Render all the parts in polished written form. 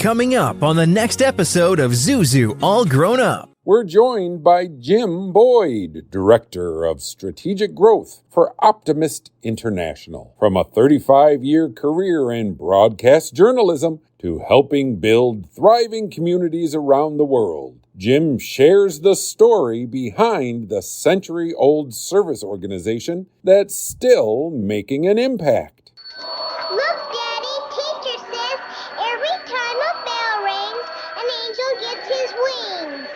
Coming up on the next episode of Zuzu All Grown Up. We're joined by Jim Boyd, Director of Strategic Growth for Optimist International. From a 35-year career in broadcast journalism to helping build thriving communities around the world, Jim shares the story behind the century-old service organization that's still making an impact. Look, Daddy, teacher says every time a bell rings, an angel gets his wings.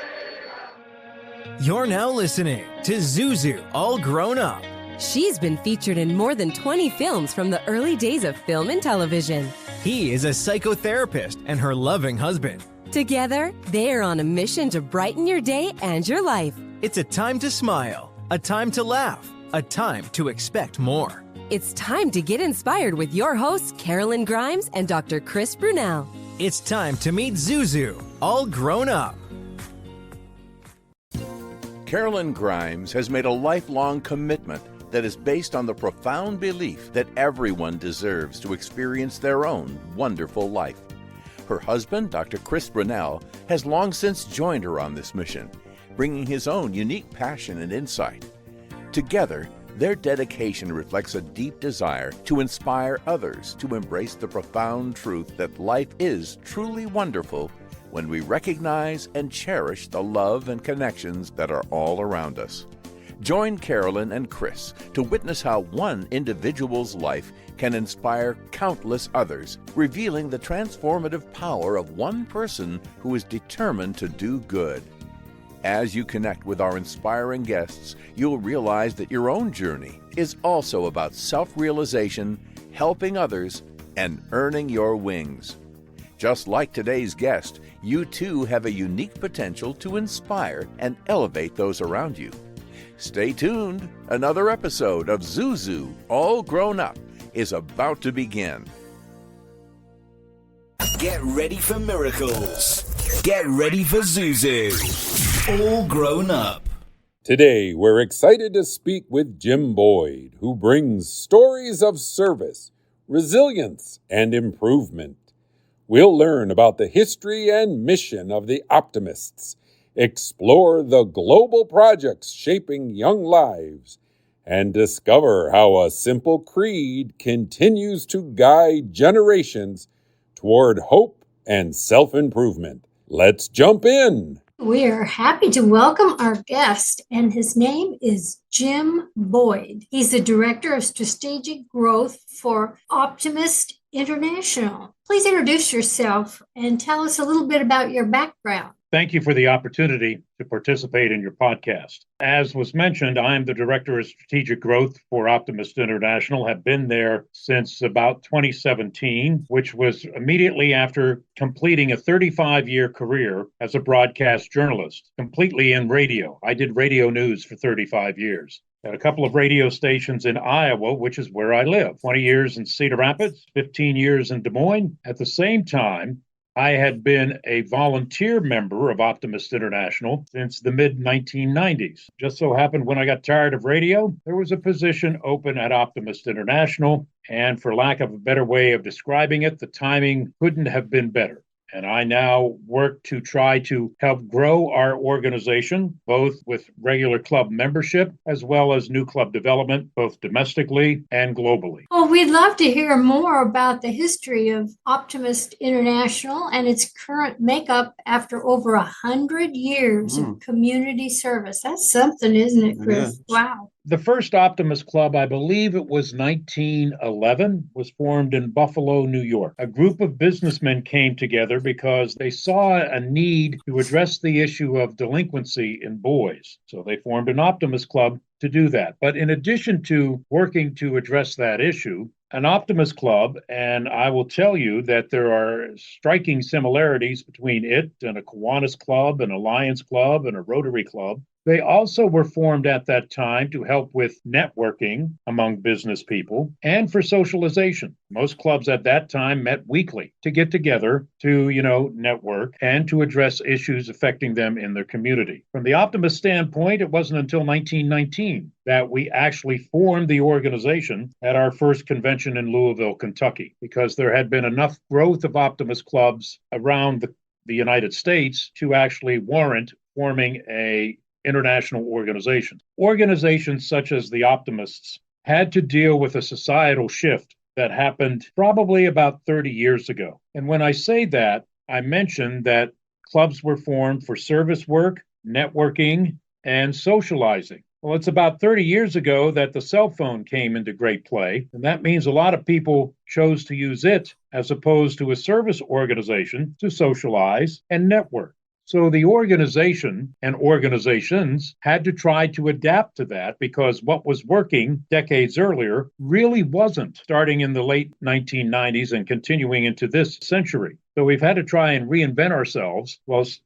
You're now listening to Zuzu All Grown Up. She's been featured in more than 20 films from the early days of film and television. He is a psychotherapist and her loving husband. Together, they are on a mission to brighten your day and your life. It's a time to smile, a time to laugh, a time to expect more. It's time to get inspired with your hosts, Karolyn Grimes and Dr. Brunell. It's time to meet Zuzu, all grown up. Karolyn Grimes has made a lifelong commitment that is based on the profound belief that everyone deserves to experience their own wonderful life. Her husband, Dr. Brunell, has long since joined her on this mission, bringing his own unique passion and insight. Together, their dedication reflects a deep desire to inspire others to embrace the profound truth that life is truly wonderful when we recognize and cherish the love and connections that are all around us. Join Karolyn and Chris to witness how one individual's life can inspire countless others, revealing the transformative power of one person who is determined to do good. As you connect with our inspiring guests, you'll realize that your own journey is also about self-realization, helping others, and earning your wings. Just like today's guest, you too have a unique potential to inspire and elevate those around you. Stay tuned. Another episode of Zuzu All Grown Up is about to begin. Get ready for miracles. Get ready for Zuzu. All Grown Up. Today, we're excited to speak with Jim Boyd, who brings stories of service, resilience, and improvement. We'll learn about the history and mission of the Optimists, explore the global projects shaping young lives, and discover how a simple creed continues to guide generations toward hope and self-improvement. Let's jump in. We are happy to welcome our guest, and his name is Jim Boyd. He's the Director of Strategic Growth for Optimist International. Please introduce yourself and tell us a little bit about your background. Thank you for the opportunity to participate in your podcast. As was mentioned, I'm the Director of Strategic Growth for Optimist International, have been there since about 2017, which was immediately after completing a 35-year career as a broadcast journalist, completely in radio. I did radio news for 35 years. At a couple of radio stations in Iowa, which is where I live. 20 years in Cedar Rapids, 15 years in Des Moines. At the same time, I had been a volunteer member of Optimist International since the mid-1990s. Just so happened when I got tired of radio, there was a position open at Optimist International, and for lack of a better way of describing it, the timing couldn't have been better. And I now work to try to help grow our organization, both with regular club membership as well as new club development, both domestically and globally. Well, we'd love to hear more about the history of Optimist International and its current makeup after over 100 years of community service. That's something, isn't it, Chris? Yeah. Wow. The first Optimist Club, I believe it was 1911, was formed in Buffalo, New York. A group of businessmen came together because they saw a need to address the issue of delinquency in boys. So they formed an Optimist Club to do that. But in addition to working to address that issue, an Optimist Club, and I will tell you that there are striking similarities between it and a Kiwanis Club, an Alliance Club, and a Rotary Club. They also were formed at that time to help with networking among business people and for socialization. Most clubs at that time met weekly to get together to, network and to address issues affecting them in their community. From the Optimist standpoint, it wasn't until 1919 that we actually formed the organization at our first convention in Louisville, Kentucky, because there had been enough growth of Optimist clubs around the United States to actually warrant forming a international organization. Organizations such as the Optimists had to deal with a societal shift that happened probably about 30 years ago. And when I say that, I mentioned that clubs were formed for service work, networking, and socializing. Well, it's about 30 years ago that the cell phone came into great play, and that means a lot of people chose to use it as opposed to a service organization to socialize and network. So the organization and organizations had to try to adapt to that because what was working decades earlier really wasn't, starting in the late 1990s and continuing into this century. So we've had to try and reinvent ourselves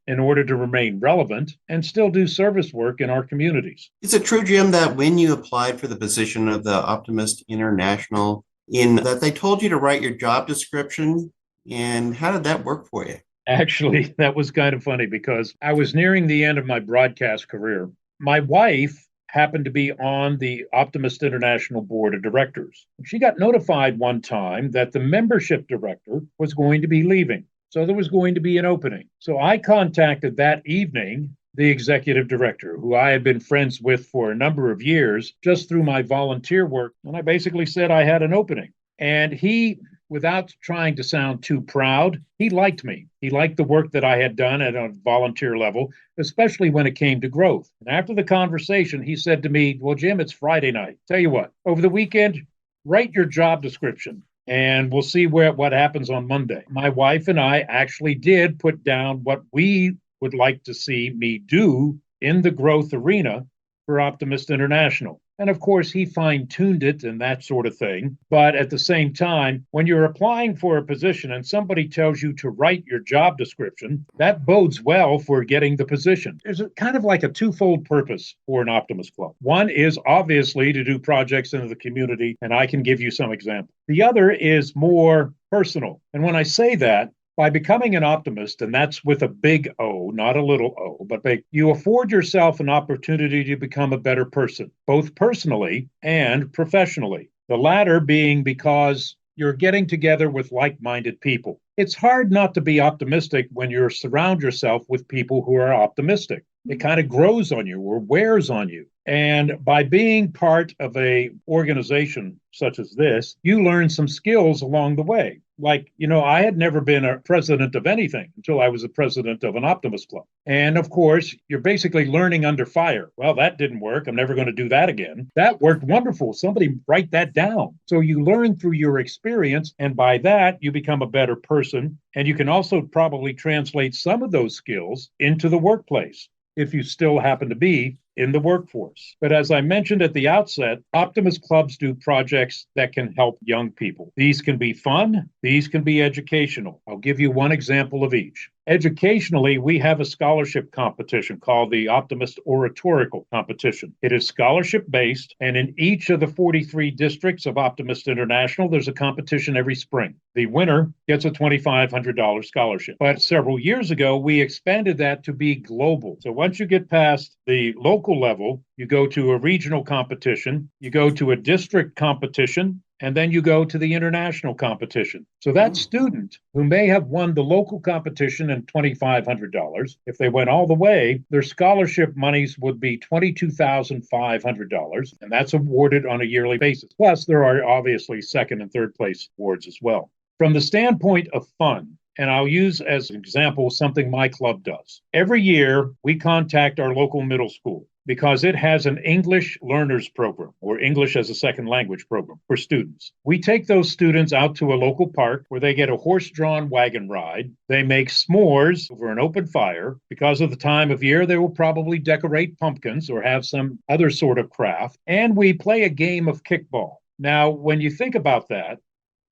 in order to remain relevant and still do service work in our communities. Is it true, Jim, that when you applied for the position of the Optimist International, that they told you to write your job description? And how did that work for you? Actually, that was kind of funny because I was nearing the end of my broadcast career. My wife happened to be on the Optimist International Board of Directors. She got notified one time that the membership director was going to be leaving. So there was going to be an opening. So I contacted that evening the executive director, who I had been friends with for a number of years, just through my volunteer work. And I basically said I had an opening. And he, without trying to sound too proud, he liked me. He liked the work that I had done at a volunteer level, especially when it came to growth. And after the conversation, he said to me, well, Jim, it's Friday night. Tell you what, over the weekend, write your job description and we'll see what happens on Monday. My wife and I actually did put down what we would like to see me do in the growth arena for Optimist International. And of course, he fine-tuned it and that sort of thing. But at the same time, when you're applying for a position and somebody tells you to write your job description, that bodes well for getting the position. There's kind of like a twofold purpose for an Optimist Club. One is obviously to do projects in the community, and I can give you some examples. The other is more personal. And when I say that, by becoming an optimist, and that's with a big O, not a little o, but big, you afford yourself an opportunity to become a better person, both personally and professionally. The latter being because you're getting together with like-minded people. It's hard not to be optimistic when you surround yourself with people who are optimistic. It kind of grows on you or wears on you. And by being part of a organization such as this, you learn some skills along the way. Like, I had never been a president of anything until I was a president of an Optimist Club. And of course, you're basically learning under fire. Well, that didn't work. I'm never going to do that again. That worked wonderful. Somebody write that down. So you learn through your experience. And by that, you become a better person. And you can also probably translate some of those skills into the workplace if you still happen to be in the workforce. But as I mentioned at the outset, Optimist Clubs do projects that can help young people. These can be fun. These can be educational. I'll give you one example of each. Educationally, we have a scholarship competition called the Optimist Oratorical Competition. It is scholarship-based, and in each of the 43 districts of Optimist International, there's a competition every spring. The winner gets a $2,500 scholarship. But several years ago, we expanded that to be global. So once you get past the local level, you go to a regional competition, you go to a district competition, and then you go to the international competition. So that student who may have won the local competition and $2,500, if they went all the way, their scholarship monies would be $22,500, and that's awarded on a yearly basis. Plus, there are obviously second and third place awards as well. From the standpoint of fun, and I'll use as an example something my club does. Every year, we contact our local middle school because it has an English learners program or English as a second language program for students. We take those students out to a local park where they get a horse-drawn wagon ride. They make s'mores over an open fire. Because of the time of year, they will probably decorate pumpkins or have some other sort of craft. And we play a game of kickball. Now, when you think about that,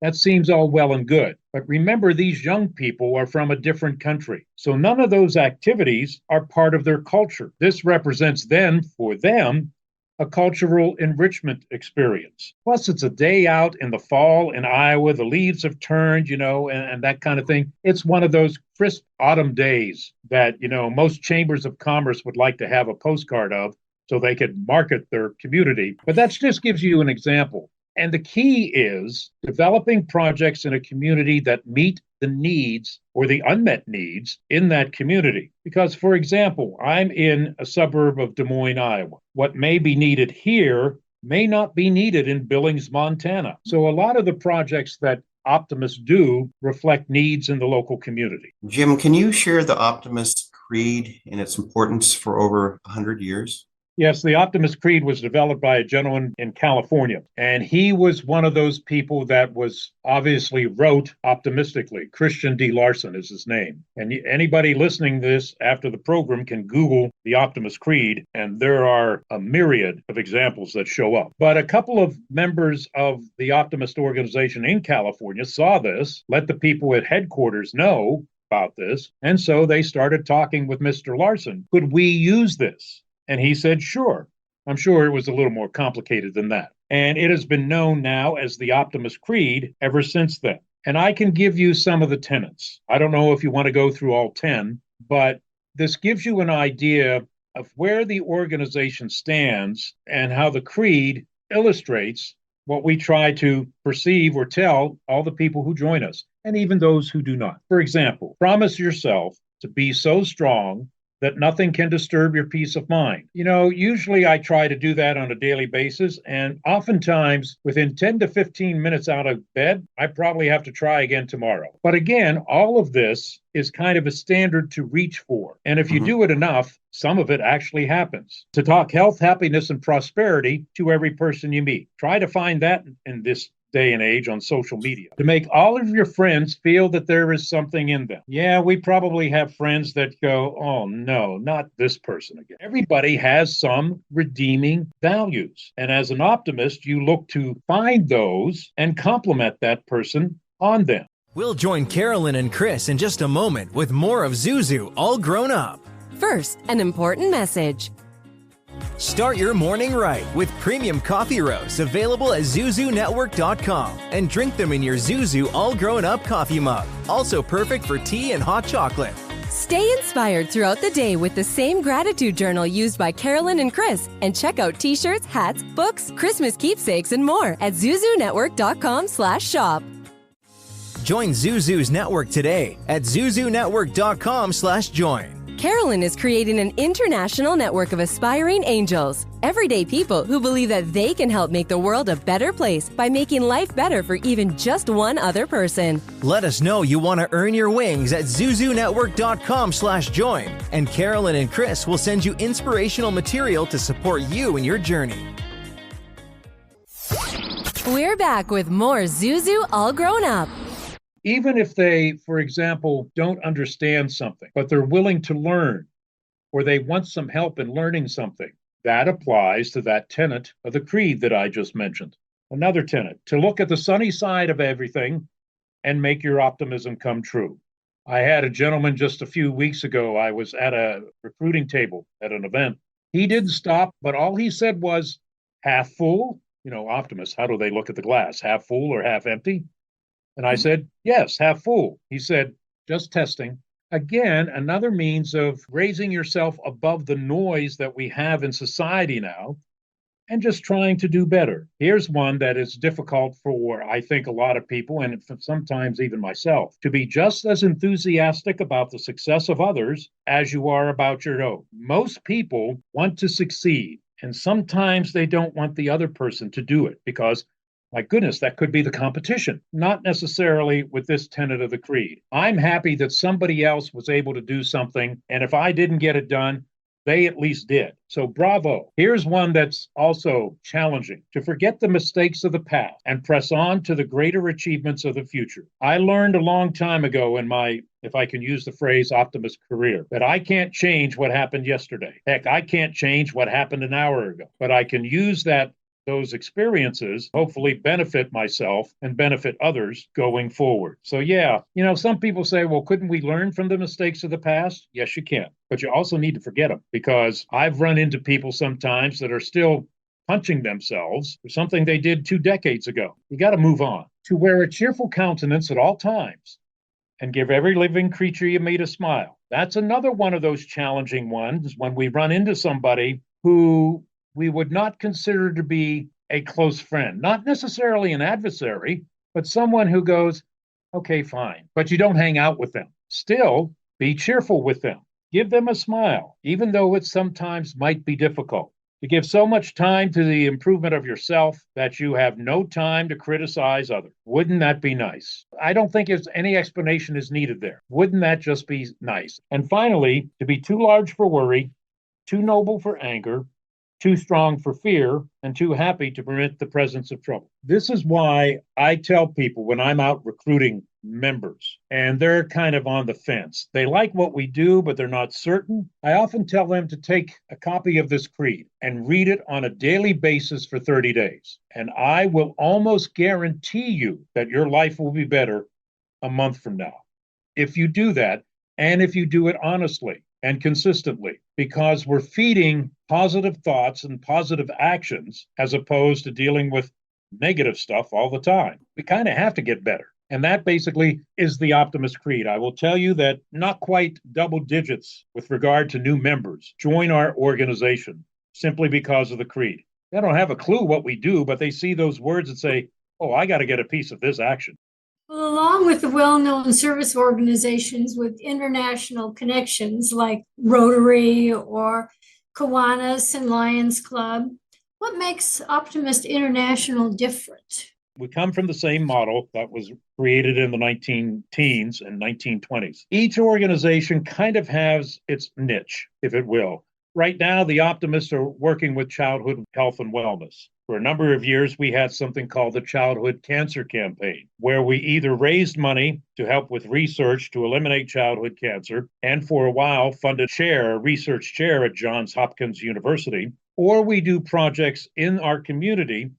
That seems all well and good. But remember, these young people are from a different country. So none of those activities are part of their culture. This represents then, for them, a cultural enrichment experience. Plus, it's a day out in the fall in Iowa. The leaves have turned, and that kind of thing. It's one of those crisp autumn days that, most chambers of commerce would like to have a postcard of so they could market their community. But that just gives you an example. And the key is developing projects in a community that meet the needs or the unmet needs in that community. Because, for example, I'm in a suburb of Des Moines, Iowa. What may be needed here may not be needed in Billings, Montana. So a lot of the projects that Optimists do reflect needs in the local community. Jim, can you share the Optimist Creed and its importance for over 100 years? Yes, the Optimist Creed was developed by a gentleman in California, and he was one of those people that was obviously wrote optimistically. Christian D. Larson is his name. And anybody listening to this after the program can Google the Optimist Creed, and there are a myriad of examples that show up. But a couple of members of the Optimist organization in California saw this, let the people at headquarters know about this, and so they started talking with Mr. Larson. Could we use this? And he said, sure. I'm sure it was a little more complicated than that. And it has been known now as the Optimist Creed ever since then. And I can give you some of the tenets. I don't know if you want to go through all 10, but this gives you an idea of where the organization stands and how the creed illustrates what we try to perceive or tell all the people who join us, and even those who do not. For example, promise yourself to be so strong that nothing can disturb your peace of mind. Usually I try to do that on a daily basis, and oftentimes within 10 to 15 minutes out of bed, I probably have to try again tomorrow. But again, all of this is kind of a standard to reach for. And if you do it enough, some of it actually happens. To talk health, happiness, and prosperity to every person you meet. Try to find that in this day and age on social media, to make all of your friends feel that there is something in them. Yeah, we probably have friends that go, oh no, not this person again. Everybody has some redeeming values. And as an optimist, you look to find those and compliment that person on them. We'll join Karolyn and Chris in just a moment with more of Zuzu All Grown Up. First, an important message. Start your morning right with premium coffee roasts available at ZuzuNetwork.com and drink them in your Zuzu All Grown Up coffee mug. Also perfect for tea and hot chocolate. Stay inspired throughout the day with the same gratitude journal used by Karolyn and Chris, and check out t-shirts, hats, books, Christmas keepsakes, and more at ZuzuNetwork.com/shop. Join Zuzu's network today at ZuzuNetwork.com/join. Karolyn is creating an international network of aspiring angels, everyday people who believe that they can help make the world a better place by making life better for even just one other person. Let us know you want to earn your wings at ZuzuNetwork.com/join, and Karolyn and Chris will send you inspirational material to support you in your journey. We're back with more Zuzu All Grown Up. Even if they, for example, don't understand something, but they're willing to learn, or they want some help in learning something, that applies to that tenet of the creed that I just mentioned. Another tenet, to look at the sunny side of everything and make your optimism come true. I had a gentleman just a few weeks ago. I was at a recruiting table at an event. He didn't stop, but all he said was, half full? Optimists, how do they look at the glass? Half full or half empty? And I said, yes, half full. He said, just testing. Again, another means of raising yourself above the noise that we have in society now and just trying to do better. Here's one that is difficult for, I think, a lot of people, and sometimes even myself, to be just as enthusiastic about the success of others as you are about your own. Most people want to succeed, and sometimes they don't want the other person to do it because, my goodness, that could be the competition. Not necessarily with this tenet of the creed. I'm happy that somebody else was able to do something, and if I didn't get it done, they at least did. So bravo. Here's one that's also challenging: to forget the mistakes of the past and press on to the greater achievements of the future. I learned a long time ago in my, if I can use the phrase, optimist career, that I can't change what happened yesterday. Heck, I can't change what happened an hour ago, but I can use that those experiences hopefully benefit myself and benefit others going forward. So, yeah, some people say, well, couldn't we learn from the mistakes of the past? Yes, you can. But you also need to forget them, because I've run into people sometimes that are still punching themselves for something they did 2 decades ago. You got to move on. To wear a cheerful countenance at all times and give every living creature you meet a smile. That's another one of those challenging ones when we run into somebody who we would not consider to be a close friend, not necessarily an adversary, but someone who goes, okay, fine, but you don't hang out with them. Still, be cheerful with them. Give them a smile, even though it sometimes might be difficult. You give so much time to the improvement of yourself that you have no time to criticize others. Wouldn't that be nice? I don't think any explanation is needed there. Wouldn't that just be nice? And finally, to be too large for worry, too noble for anger, too strong for fear, and too happy to permit the presence of trouble. This is why I tell people when I'm out recruiting members and they're kind of on the fence, they like what we do, but they're not certain. I often tell them to take a copy of this creed and read it on a daily basis for 30 days. And I will almost guarantee you that your life will be better a month from now. If you do that, and if you do it honestly and consistently, because we're feeding positive thoughts and positive actions as opposed to dealing with negative stuff all the time. We kind of have to get better. And that basically is the Optimist Creed. I will tell you that not quite double digits with regard to new members join our organization simply because of the creed. They don't have a clue what we do, but they see those words and say, oh, I got to get a piece of this action. Well, along with the well-known service organizations with international connections like Rotary or Kiwanis and Lions Club, what makes Optimist International different? We come from the same model that was created in the 19-teens and 1920s. Each organization kind of has its niche, if it will. Right now, the Optimists are working with childhood health and wellness. For a number of years, we had something called the Childhood Cancer Campaign, where we either raised money to help with research to eliminate childhood cancer, and for a while funded a research chair at Johns Hopkins University, or we do projects in our community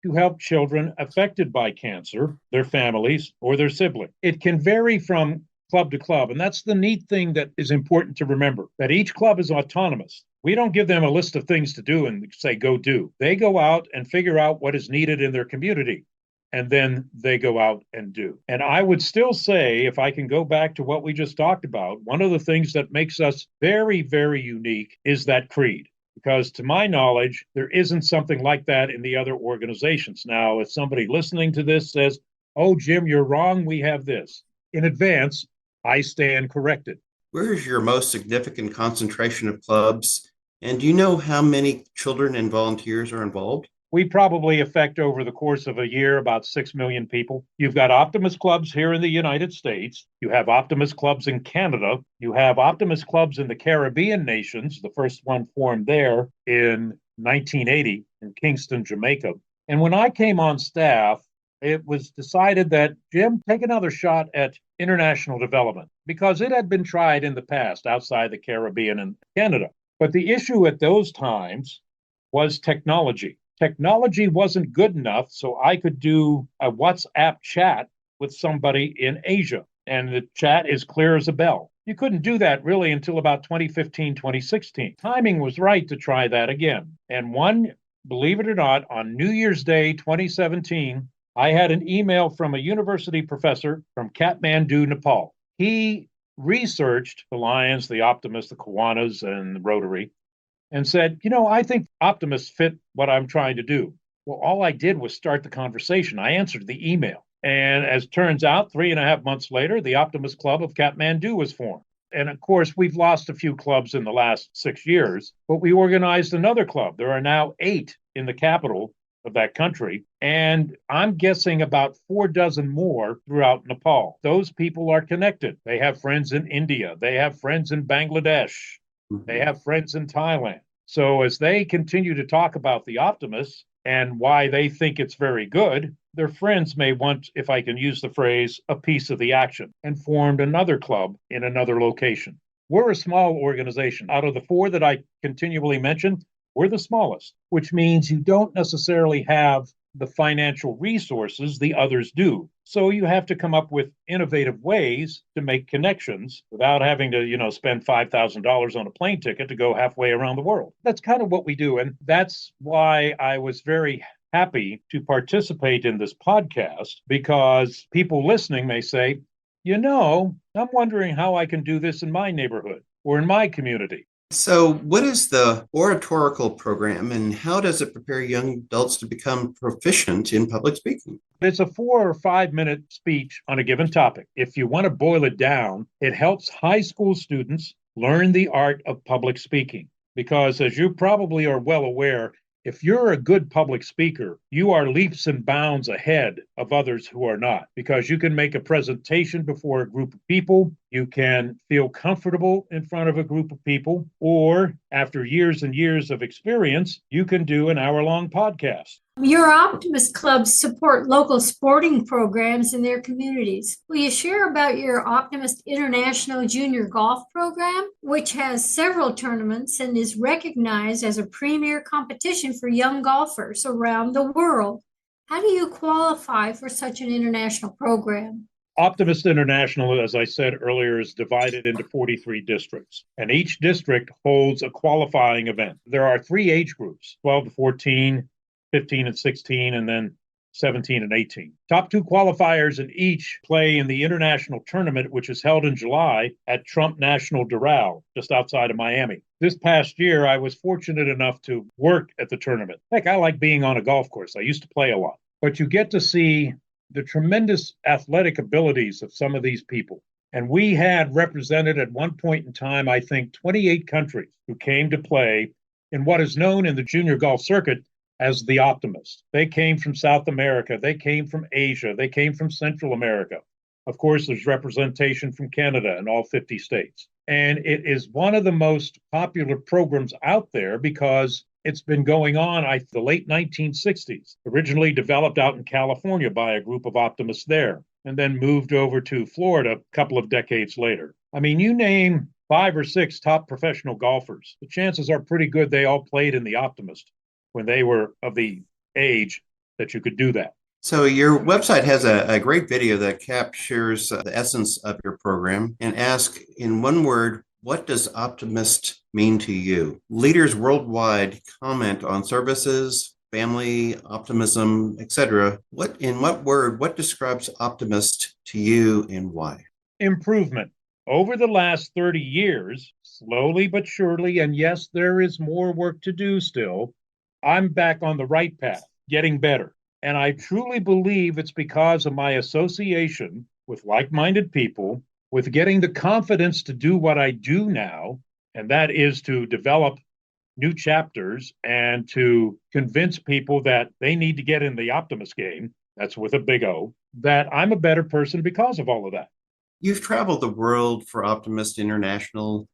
to help children affected by cancer, their families, or their siblings. It can vary from club to club, and that's the neat thing that is important to remember, that each club is autonomous. We don't give them a list of things to do and say, go do. They go out and figure out what is needed in their community, and then they go out and do. And I would still say, if I can go back to what we just talked about, one of the things that makes us very, very unique is that creed. Because to my knowledge, there isn't something like that in the other organizations. Now, if somebody listening to this says, oh, Jim, you're wrong, we have this. In advance, I stand corrected. Where is your most significant concentration of clubs? And do you know how many children and volunteers are involved? We probably affect over the course of a year about 6 million people. You've got Optimist clubs here in the United States. You have Optimist clubs in Canada. You have Optimist clubs in the Caribbean nations. The first one formed there in 1980 in Kingston, Jamaica. And when I came on staff, it was decided that, Jim, take another shot at international development, because it had been tried in the past outside the Caribbean and Canada. But the issue at those times was technology. Technology wasn't good enough, so I could do a WhatsApp chat with somebody in Asia, and the chat is clear as a bell. You couldn't do that really until about 2015, 2016. Timing was right to try that again. And believe it or not, on New Year's Day 2017, I had an email from a university professor from Kathmandu, Nepal. He researched the Lions, the Optimists, the Kiwanis, and the Rotary, and said, I think Optimists fit what I'm trying to do. Well, all I did was start the conversation. I answered the email. And as turns out, 3.5 months later, the Optimist Club of Kathmandu was formed. And of course, we've lost a few clubs in the last 6 years, but we organized another club. There are now 8 in the capital of that country, and I'm guessing about 4 dozen more throughout Nepal. Those people are connected. They have friends in India. They have friends in Bangladesh. They have friends in Thailand. So as they continue to talk about the Optimists and why they think it's very good, their friends may want, if I can use the phrase, a piece of the action, and formed another club in another location. We're a small organization. Out of the 4 that I continually mention, We're the smallest, which means you don't necessarily have the financial resources the others do. So you have to come up with innovative ways to make connections without having to, spend $5,000 on a plane ticket to go halfway around the world. That's kind of what we do. And that's why I was very happy to participate in this podcast, because people listening may say, I'm wondering how I can do this in my neighborhood or in my community. So, what is the oratorical program and how does it prepare young adults to become proficient in public speaking? It's a 4 or 5 minute speech on a given topic. If you want to boil it down, it helps high school students learn the art of public speaking. Because as you probably are well aware, if you're a good public speaker, you are leaps and bounds ahead of others who are not, because you can make a presentation before a group of people. You can feel comfortable in front of a group of people, or after years and years of experience, you can do an hour-long podcast. Your Optimist clubs support local sporting programs in their communities. Will you share about your Optimist International Junior Golf program, which has several tournaments and is recognized as a premier competition for young golfers around the world? How do you qualify for such an international program? Optimist International, as I said earlier, is divided into 43 districts, and each district holds a qualifying event. There are 3 age groups, 12 to 14, 15 and 16, and then 17 and 18. Top 2 qualifiers in each play in the international tournament, which is held in July at Trump National Doral, just outside of Miami. This past year, I was fortunate enough to work at the tournament. Heck, I like being on a golf course. I used to play a lot. But you get to see the tremendous athletic abilities of some of these people. And we had represented at one point in time, I think, 28 countries who came to play in what is known in the junior golf circuit as the Optimist. They came from South America. They came from Asia. They came from Central America. Of course, there's representation from Canada and all 50 states. And it is one of the most popular programs out there because it's been going on the late 1960s, originally developed out in California by a group of optimists there, and then moved over to Florida a couple of decades later. I mean, you name 5 or 6 top professional golfers, the chances are pretty good they all played in the Optimist when they were of the age that you could do that. So your website has a great video that captures the essence of your program and asks, in one word, what does optimist mean to you? Leaders worldwide comment on services, family, optimism, etc. What describes optimist to you and why? Improvement. Over the last 30 years, slowly but surely, and yes, there is more work to do still, I'm back on the right path, getting better. And I truly believe it's because of my association with like-minded people, with getting the confidence to do what I do now, and that is to develop new chapters and to convince people that they need to get in the Optimist game, that's with a big O, that I'm a better person because of all of that. You've traveled the world for Optimist International.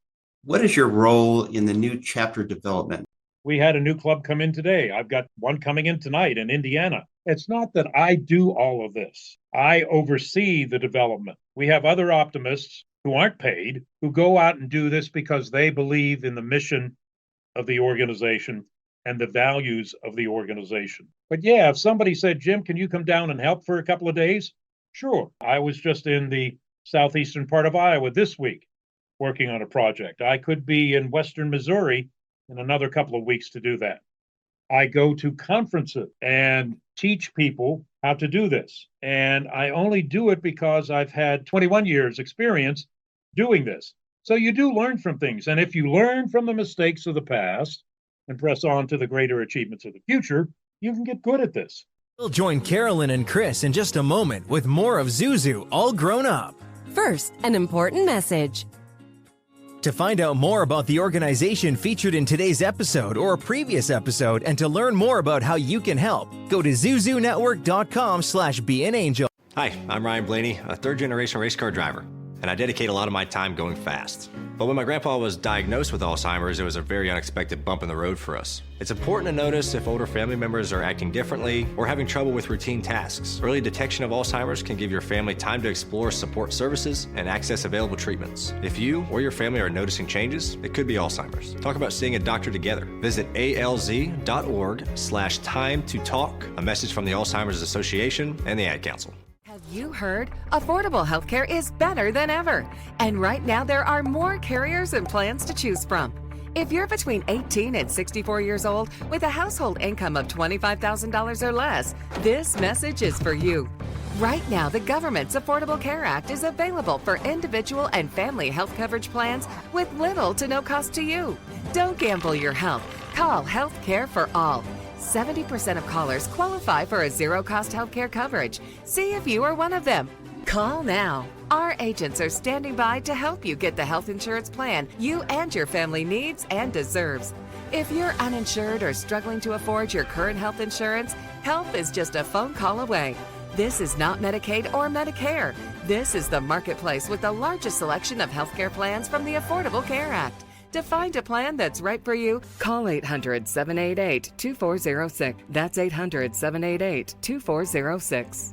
What is your role in the new chapter development? We had a new club come in today. I've got one coming in tonight in Indiana. It's not that I do all of this. I oversee the development. We have other optimists who aren't paid, who go out and do this because they believe in the mission of the organization and the values of the organization. But yeah, if somebody said, Jim, can you come down and help for a couple of days? Sure. I was just in the southeastern part of Iowa this week working on a project. I could be in western Missouri in another couple of weeks to do that. I go to conferences and teach people how to do this. And I only do it because I've had 21 years experience doing this. So you do learn from things. And if you learn from the mistakes of the past and press on to the greater achievements of the future, you can get good at this. We'll join Karolyn and Chris in just a moment with more of Zuzu All Grown Up. First, an important message. To find out more about the organization featured in today's episode or a previous episode and to learn more about how you can help, go to zuzunetwork.com/beanangel. Hi, I'm Ryan Blaney, a third-generation race car driver. and I dedicate a lot of my time going fast. But when my grandpa was diagnosed with Alzheimer's, it was a very unexpected bump in the road for us. It's important to notice if older family members are acting differently or having trouble with routine tasks. Early detection of Alzheimer's can give your family time to explore support services and access available treatments. If you or your family are noticing changes, it could be Alzheimer's. Talk about seeing a doctor together. Visit alz.org/time-to-talk. A message from the Alzheimer's Association and the Ad Council. Have you heard? Affordable healthcare is better than ever. And right now there are more carriers and plans to choose from. If you're between 18 and 64 years old with a household income of $25,000 or less, this message is for you. Right now, the government's Affordable Care Act is available for individual and family health coverage plans with little to no cost to you. Don't gamble your health. Call Health Care for All. 70% of callers qualify for a zero-cost healthcare coverage. See if you are one of them. Call now. Our agents are standing by to help you get the health insurance plan you and your family needs and deserves. If you're uninsured or struggling to afford your current health insurance, help is just a phone call away. This is not Medicaid or Medicare. This is the marketplace with the largest selection of healthcare plans from the Affordable Care Act. To find a plan that's right for you, call 800-788-2406. That's 800-788-2406.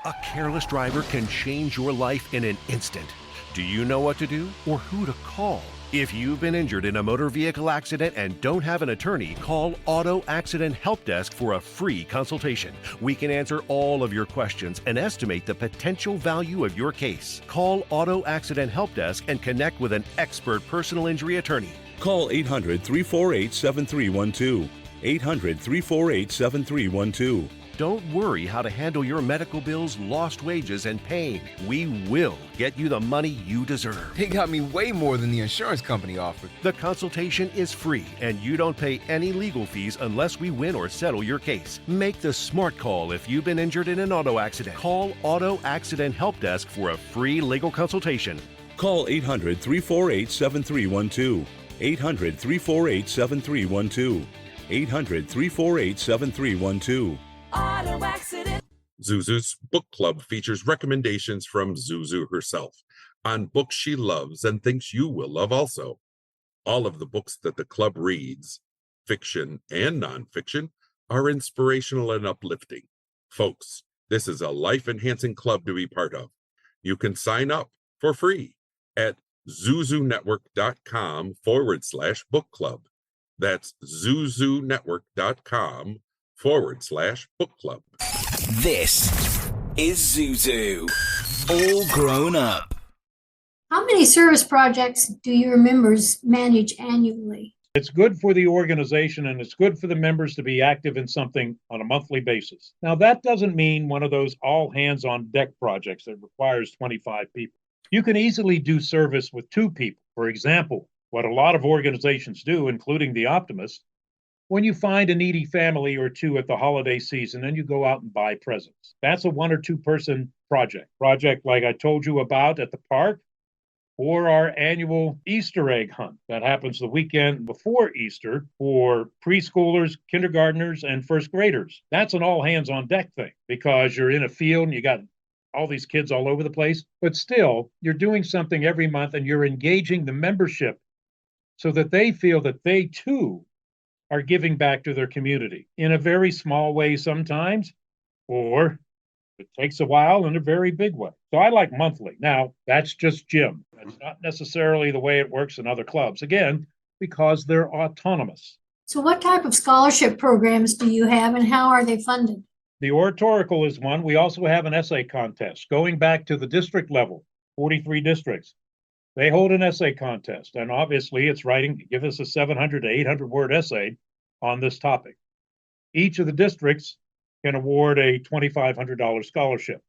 A careless driver can change your life in an instant. Do you know what to do or who to call? If you've been injured in a motor vehicle accident and don't have an attorney, call Auto Accident Help Desk for a free consultation. We can answer all of your questions and estimate the potential value of your case. Call Auto Accident Help Desk and connect with an expert personal injury attorney. Call 800-348-7312. 800-348-7312. Don't worry how to handle your medical bills, lost wages, and pain. We will get you the money you deserve. They got me way more than the insurance company offered. The consultation is free, and you don't pay any legal fees unless we win or settle your case. Make the smart call if you've been injured in an auto accident. Call Auto Accident Help Desk for a free legal consultation. Call 800-348-7312. 800-348-7312. 800-348-7312. Auto Accident. Zuzu's book club features recommendations from Zuzu herself on books she loves and thinks you will love also. All of the books that the club reads, fiction and nonfiction, are inspirational and uplifting. Folks, this is a life-enhancing club to be part of. You can sign up for free at zuzunetwork.com/book club. That's zuzunetwork.com/book club. This is Zuzu, all grown up. How many service projects do your members manage annually? It's good for the organization and it's good for the members to be active in something on a monthly basis. Now, that doesn't mean one of those all hands on deck projects that requires 25 people. You can easily do service with 2 people. For example, what a lot of organizations do, including the Optimist, when you find a needy family or 2 at the holiday season and you go out and buy presents. That's a 1 or 2 person project. Project like I told you about at the park, or our annual Easter egg hunt that happens the weekend before Easter for preschoolers, kindergartners, and first graders. That's an all hands on deck thing because you're in a field and you got all these kids all over the place, but still you're doing something every month and you're engaging the membership so that they feel that they too are giving back to their community in a very small way sometimes, or it takes a while in a very big way. So I like monthly. Now, that's just Jim. That's not necessarily the way it works in other clubs. Again, because they're autonomous. So what type of scholarship programs do you have and how are they funded? The oratorical is one. We also have an essay contest going back to the district level, 43 districts. They hold an essay contest, and obviously it's writing, give us a 700 to 800 word essay on this topic. Each of the districts can award a $2,500 scholarship,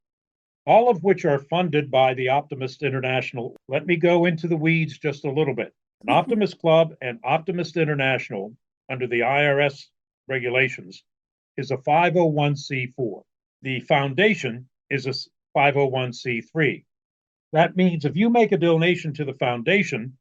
all of which are funded by the Optimist International. Let me go into the weeds just a little bit. An Optimist Club and Optimist International, under the IRS regulations, is a 501c4. The foundation is a 501c3. That means if you make a donation to the foundation,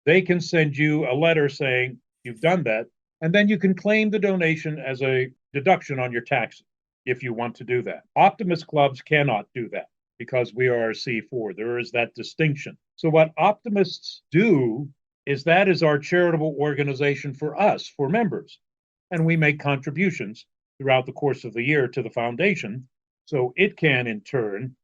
they can send you a letter saying you've done that, and then you can claim the donation as a deduction on your taxes if you want to do that. Optimist clubs cannot do that. because we are a C4. There is that distinction. So what optimists do is that is our charitable organization for us, for members. And we make contributions throughout the course of the year to the foundation. So it can, in turn,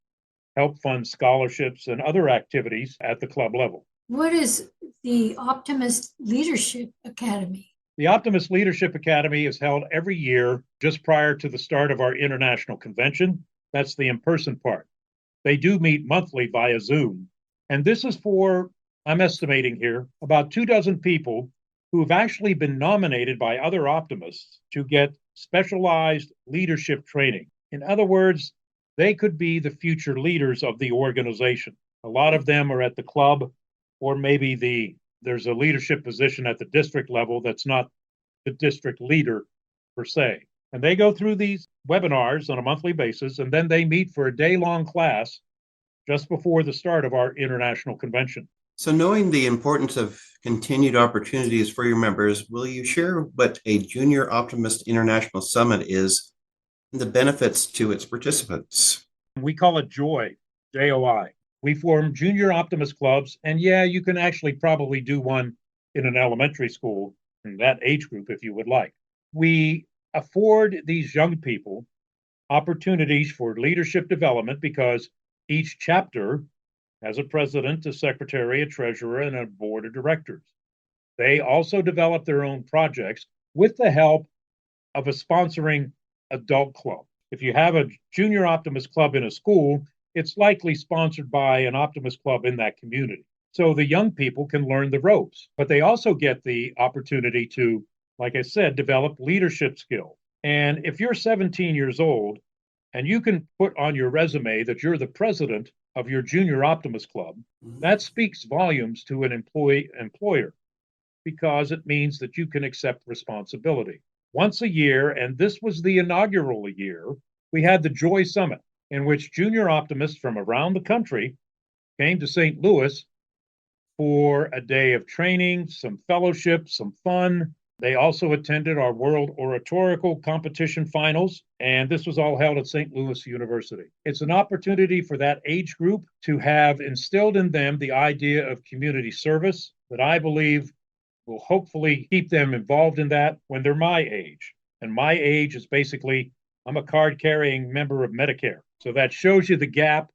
help fund scholarships and other activities at the club level. What is the Optimist Leadership Academy? The Optimist Leadership Academy is held every year just prior to the start of our international convention. That's the in-person part. They do meet monthly via Zoom. And this is for, I'm estimating here, about 24 people who have actually been nominated by other optimists to get specialized leadership training. In other words, they could be the future leaders of the organization. A lot of them are at the club, or maybe there's a leadership position at the district level that's not the district leader per se. And they go through these webinars on a monthly basis, and then they meet for a day-long class just before the start of our international convention. So knowing the importance of continued opportunities for your members, will you share what a Junior Optimist International Summit is and the benefits to its participants? We call it JOY, J-O-I. We form junior optimist clubs, and yeah, you can actually probably do one in an elementary school in that age group if you would like. We afford these young people opportunities for leadership development because each chapter has a president, a secretary, a treasurer, and a board of directors. They also develop their own projects with the help of a sponsoring adult club. If you have a junior optimist club in a school, it's likely sponsored by an optimist club in that community. So the young people can learn the ropes, but they also get the opportunity to, like I said, develop leadership skill. And if you're 17 years old and you can put on your resume that you're the president of your junior optimist club, that speaks volumes to an employer because it means that you can accept responsibility. Once a year, and this was the inaugural year, we had the Joy Summit, in which junior optimists from around the country came to St. Louis for a day of training, some fellowship, some fun. They also attended our World Oratorical Competition finals, and this was all held at St. Louis University. It's an opportunity for that age group to have instilled in them the idea of community service that I believe will hopefully keep them involved in that when they're my age. And my age is basically, I'm a card-carrying member of Medicare. So that shows you the gap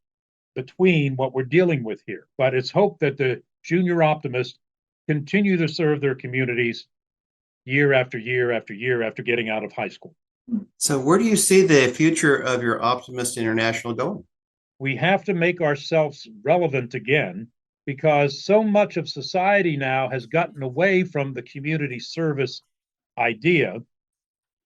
between what we're dealing with here. But it's hoped that the junior optimists continue to serve their communities year after year after year after getting out of high school. So where do you see the future of your Optimist International going? We have to make ourselves relevant again because so much of society now has gotten away from the community service idea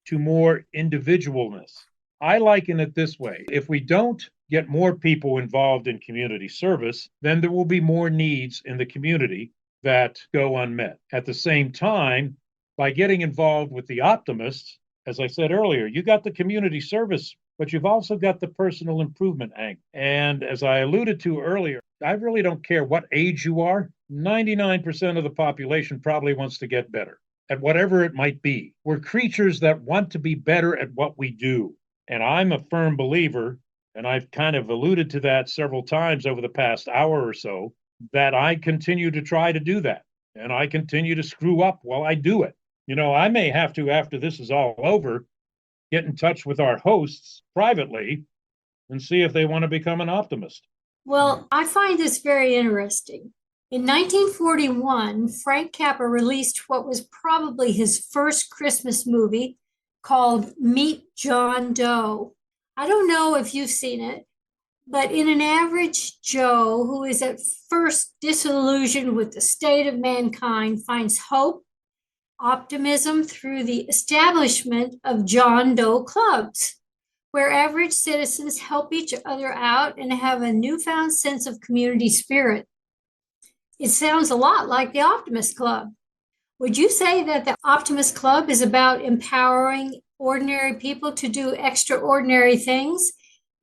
to more individualness. I liken it this way. If we don't get more people involved in community service, then there will be more needs in the community that go unmet. At the same time, by getting involved with the optimists, as I said earlier, you got the community service, but you've also got the personal improvement angle. And as I alluded to earlier, I really don't care what age you are. 99% of the population probably wants to get better at whatever it might be. We're creatures that want to be better at what we do. And I'm a firm believer, and I've kind of alluded to that several times over the past hour or so, that I continue to try to do that. And I continue to screw up while I do it. You know, I may have to, after this is all over, get in touch with our hosts privately and see if they want to become an optimist. Well, I find this very interesting. In 1941, Frank Capra released what was probably his first Christmas movie called Meet John Doe. I don't know if you've seen it, but in an average Joe who is at first disillusioned with the state of mankind finds hope, optimism through the establishment of John Doe clubs, where average citizens help each other out and have a newfound sense of community spirit. It sounds a lot like the Optimist Club. Would you say that the Optimist Club is about empowering ordinary people to do extraordinary things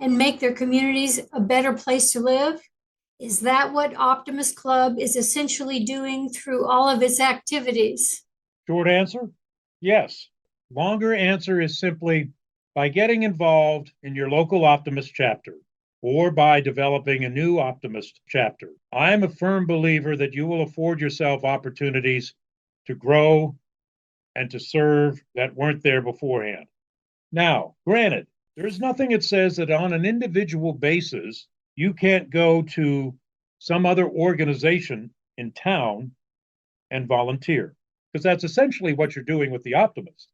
and make their communities a better place to live? Is that what Optimist Club is essentially doing through all of its activities? Short answer, yes. Longer answer is simply by getting involved in your local Optimist chapter. or by developing a new Optimist chapter. I'm a firm believer that you will afford yourself opportunities to grow and to serve that weren't there beforehand. Now, granted, there's nothing that says that on an individual basis, you can't go to some other organization in town and volunteer, because that's essentially what you're doing with the Optimist.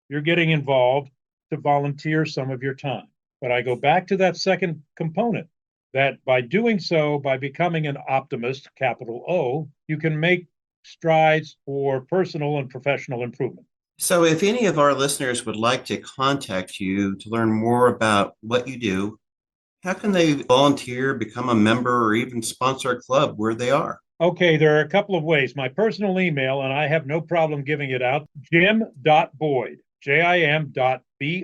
You're getting involved to volunteer some of your time. But I go back to that second component, that by doing so, by becoming an Optimist, capital O, you can make strides for personal and professional improvement. So, if any of our listeners would like to contact you to learn more about what you do, how can they volunteer, become a member, or even sponsor a club where they are? Okay, there are a couple of ways. My personal email, and I have no problem giving it out, jim.boyd, jim.boyd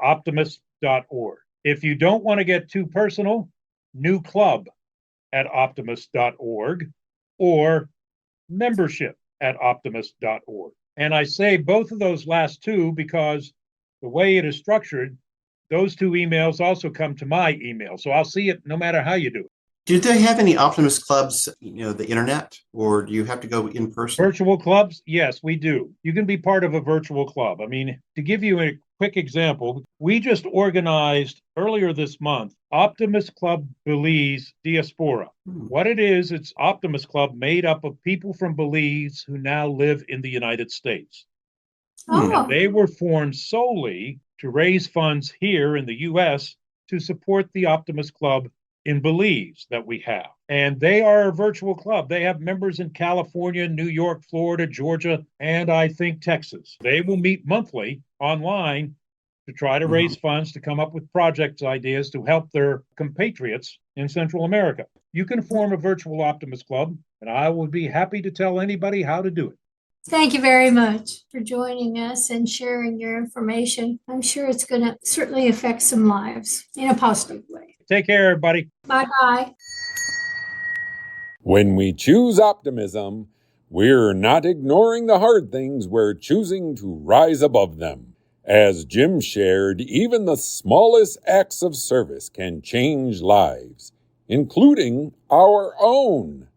@optimist.org. If you don't want to get too personal, newclub@optimist.org or membership@optimist.org. And I say both of those last two because the way it is structured, those two emails also come to my email. So I'll see it no matter how you do it. Do they have any Optimist clubs, the internet, or do you have to go in person? Virtual clubs? Yes, we do. You can be part of a virtual club. I mean, to give you a quick example, we just organized earlier this month Optimist Club Belize Diaspora. What it is, it's Optimist Club made up of people from Belize who now live in the United States. And they were formed solely to raise funds here in the U.S. to support the Optimist Club in Belize that we have. And they are a virtual club. They have members in California, New York, Florida, Georgia, and I think Texas. They will meet monthly online to try to raise funds to come up with project ideas to help their compatriots in Central America. You can form a virtual Optimist Club, and I will be happy to tell anybody how to do it. Thank you very much for joining us and sharing your information. I'm sure it's going to certainly affect some lives in a positive way. Take care, everybody. Bye-bye. When we choose optimism, we're not ignoring the hard things, we're choosing to rise above them. As Jim shared, even the smallest acts of service can change lives, including our own.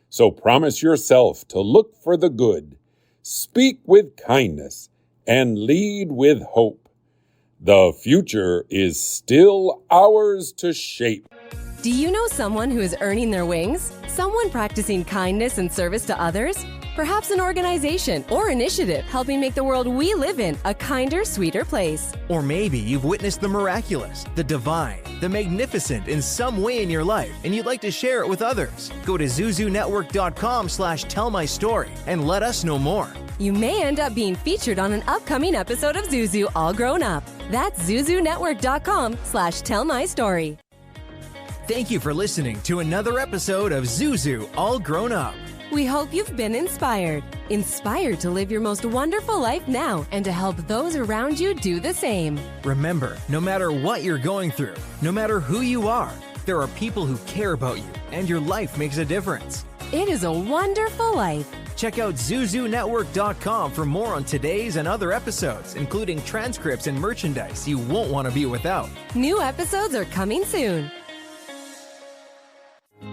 So promise yourself to look for the good, speak with kindness, and lead with hope. The future is still ours to shape. Do you know someone who is earning their wings? Someone practicing kindness and service to others? Perhaps an organization or initiative helping make the world we live in a kinder, sweeter place. Or maybe you've witnessed the miraculous, the divine, the magnificent in some way in your life, and you'd like to share it with others. Go to zuzunetwork.com/tellmystory and let us know more. You may end up being featured on an upcoming episode of Zuzu All Grown Up. That's zuzunetwork.com/tellmystory. Thank you for listening to another episode of Zuzu All Grown Up. We hope you've been inspired to live your most wonderful life now and to help those around you do the same. Remember, no matter what you're going through, no matter who you are, there are people who care about you, and your life makes a difference. It is a wonderful life. Check out ZuzuNetwork.com for more on today's and other episodes, including transcripts and merchandise you won't want to be without. New episodes are coming soon.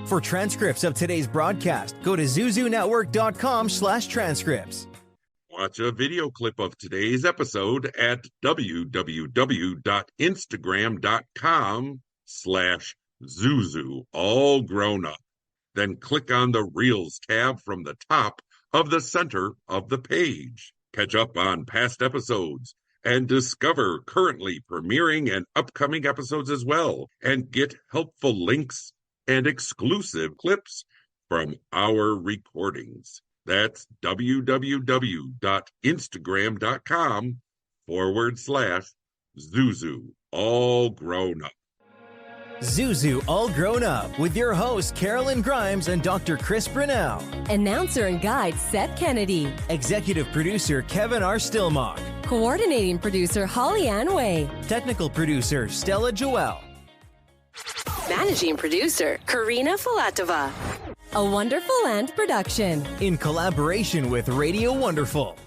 For transcripts of today's broadcast, go to ZuzuNetwork.com/transcripts. Watch a video clip of today's episode at www.instagram.com/Zuzu, all grown up. Then click on the Reels tab from the top of the center of the page. Catch up on past episodes and discover currently premiering and upcoming episodes as well, and get helpful links and exclusive clips from our recordings. That's www.instagram.com/Zuzu, all grown up. Zuzu All Grown Up with your hosts Karolyn Grimes and Dr. Chris Brunell. Announcer and guide Seth Kennedy. Executive producer Kevin R. Stillmock. Coordinating producer Holly Ann Way. Technical producer Stella Joel. Managing producer Karina Filatova. A Wonderful Land production. In collaboration with Radio Wonderful.